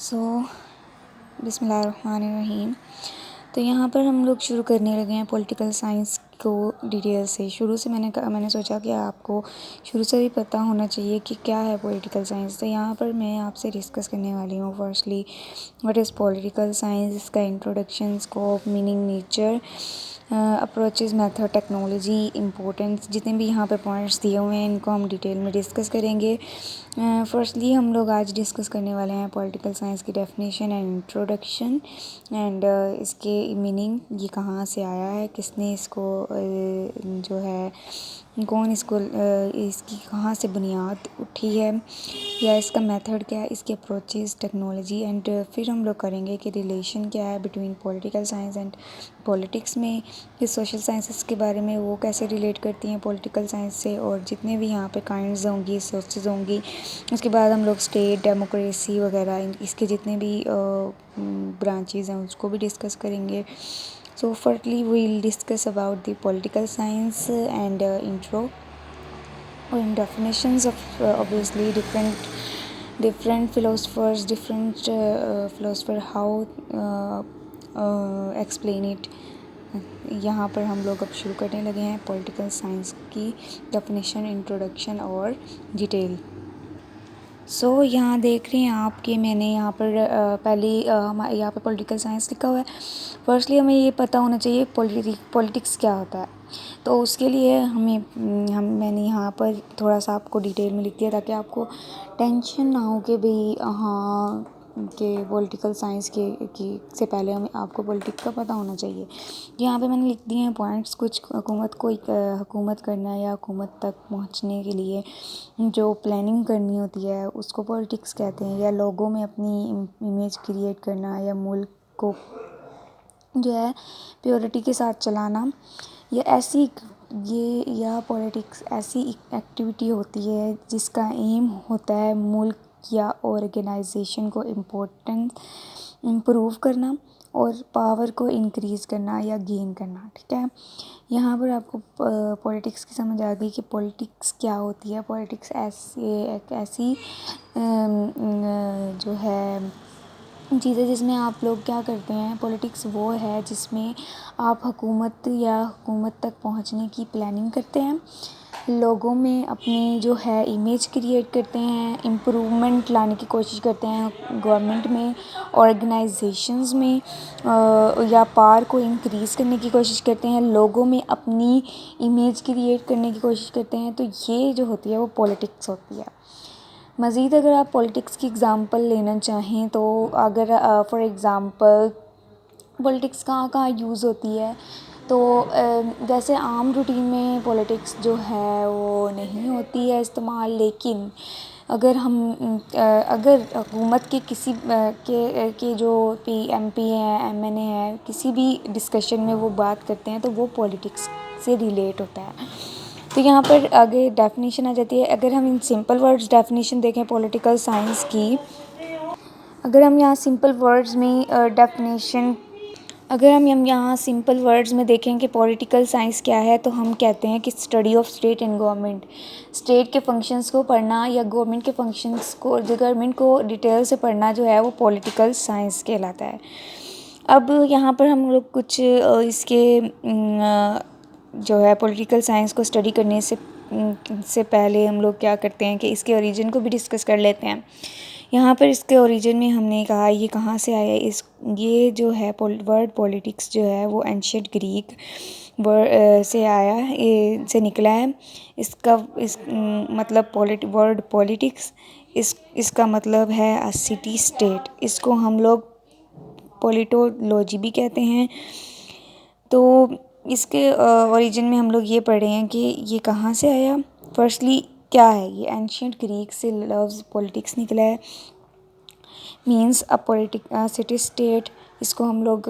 سو بسم اللہ الرحمن الرحیم. تو یہاں پر ہم لوگ شروع کرنے لگے ہیں پولیٹیکل سائنس کو ڈیٹیل سے. شروع سے میں نے سوچا کہ آپ کو شروع سے بھی پتہ ہونا چاہیے کہ کیا ہے پولیٹیکل سائنس. تو یہاں پر میں آپ سے ڈسکس کرنے والی ہوں firstly what is political science, اس کا introduction, scope, meaning, nature, approaches, method, technology, importance. جتنے بھی یہاں پہ پوائنٹس دیے ہوئے ہیں ان کو ہم ڈیٹیل میں ڈسکس کریں گے. فرسٹلی ہم لوگ آج ڈسکس کرنے والے ہیں پولیٹیکل سائنس کی ڈیفینیشن اینڈ انٹروڈکشن اینڈ اس کے میننگ، یہ کہاں سے آیا ہے، کس نے اس کو جو ہے کون اس کو اس کی کہاں سے بنیاد اٹھی ہے، یا اس کا میتھڈ کیا ہے، اس کے اپروچز، ٹیکنالوجی. اینڈ پھر ہم لوگ کریں گے کہ ریلیشن کیا ہے between political science and politics میں، پھر سوشل سائنسز کے بارے میں وہ کیسے ریلیٹ کرتی ہیں پولیٹیکل سائنس سے، اور جتنے بھی یہاں پہ کائنڈز ہوں گی، سورسز ہوں گی. اس کے بعد ہم لوگ اسٹیٹ، ڈیموکریسی وغیرہ اس کے جتنے بھی برانچیز ہیں اس کو بھی ڈسکس کریں گے. So firstly we will discuss about the political science and intro and definitions of obviously different philosopher how explain it. یہاں پر ہم لوگ اب شروع کرنے لگے ہیں پولیٹیکل سائنس کی ڈیفینیشن، انٹروڈکشن اور ڈیٹیل. سو یہاں دیکھ رہے ہیں آپ کہ میں نے یہاں پر پہلے یہاں پہ پولیٹیکل سائنس لکھا ہوا ہے. فرسٹلی ہمیں یہ پتہ ہونا چاہیے پولیٹکس کیا ہوتا ہے. تو اس کے لیے میں نے یہاں پر تھوڑا سا آپ کو ڈیٹیل میں لکھ دیا تاکہ آپ کو ٹینشن نہ ہو کہ بھئی کہ پولیٹیکل سائنس کی سے پہلے آپ کو پولیٹکس کا پتہ ہونا چاہیے. یہاں پہ میں نے لکھ دیے ہیں پوائنٹس. کچھ حکومت کرنا یا حکومت تک پہنچنے کے لیے جو پلاننگ کرنی ہوتی ہے اس کو پولیٹکس کہتے ہیں، یا لوگوں میں اپنی امیج کریٹ کرنا، یا ملک کو جو ہے پیورٹی کے ساتھ چلانا، یا پولیٹکس ایسی ایکٹیویٹی ہوتی ہے جس کا ایم ہوتا ہے ملک یا آرگنائزیشن کو امپروو کرنا اور پاور کو انکریز کرنا یا گین کرنا. ٹھیک ہے، یہاں پر آپ کو پولیٹکس کی سمجھ آ گئی کہ پولیٹکس کیا ہوتی ہے. پولیٹکس ایک ایسی جو ہے چیز ہے جس میں آپ لوگ کیا کرتے ہیں. پولیٹکس وہ ہے جس میں آپ حکومت یا حکومت تک پہنچنے کی پلاننگ کرتے ہیں، لوگوں میں اپنی جو ہے امیج کریٹ کرتے ہیں، امپروومنٹ لانے کی کوشش کرتے ہیں گورنمنٹ میں، آرگنائزیشنز میں، یا پاور کو انکریز کرنے کی کوشش کرتے ہیں، لوگوں میں اپنی امیج کریٹ کرنے کی کوشش کرتے ہیں. تو یہ جو ہوتی ہے وہ پولیٹکس ہوتی ہے. مزید اگر آپ پولیٹکس کی اگزامپل لینا چاہیں تو اگر فار ایگزامپل پولیٹکس کہاں یوز ہوتی ہے، تو ویسے عام روٹین میں پولیٹکس جو ہے وہ نہیں ہوتی ہے استعمال. لیکن اگر حکومت کے کسی کے جو ایم پی ہیں، ایم این اے ہیں، کسی بھی ڈسکشن میں وہ بات کرتے ہیں تو وہ پولیٹکس سے ریلیٹ ہوتا ہے. تو یہاں پر آگے ڈیفینیشن آ جاتی ہے. اگر ہم ان سمپل ورڈز ڈیفینیشن دیکھیں پولیٹیکل سائنس کی، اگر ہم یہاں سمپل ورڈز میں دیکھیں کہ پولیٹیکل سائنس کیا ہے، تو ہم کہتے ہیں کہ study of state and government. State کے فنکشنز کو پڑھنا یا گورنمنٹ کے فنکشنز کو، گورنمنٹ کو ڈیٹیل سے پڑھنا جو ہے وہ پولیٹیکل سائنس کہلاتا ہے. اب یہاں پر ہم لوگ کچھ اس کے جو ہے پولیٹیکل سائنس کو اسٹڈی کرنے سے پہلے ہم لوگ کیا کرتے ہیں کہ اس کے اوریجن کو بھی ڈسکس کر لیتے ہیں. یہاں پر اس کے اوریجن میں ہم نے کہا یہ کہاں سے آیا ہے. یہ جو ہے ورڈ پولیٹکس جو ہے وہ اینشینٹ گریک سے آیا سے نکلا ہے. اس مطلب ورڈ پولیٹکس اس کا مطلب ہے سٹی اسٹیٹ. اس کو ہم لوگ پولیٹولوجی بھی کہتے ہیں. تو اس کے اوریجن میں ہم لوگ یہ پڑھ رہے ہیں کہ یہ کہاں سے آیا. فرسٹلی کیا ہے یہ؟ اینشینٹ گریک سے لفظ پولیٹکس نکلا ہے، مینس سٹی اسٹیٹ. اس کو ہم لوگ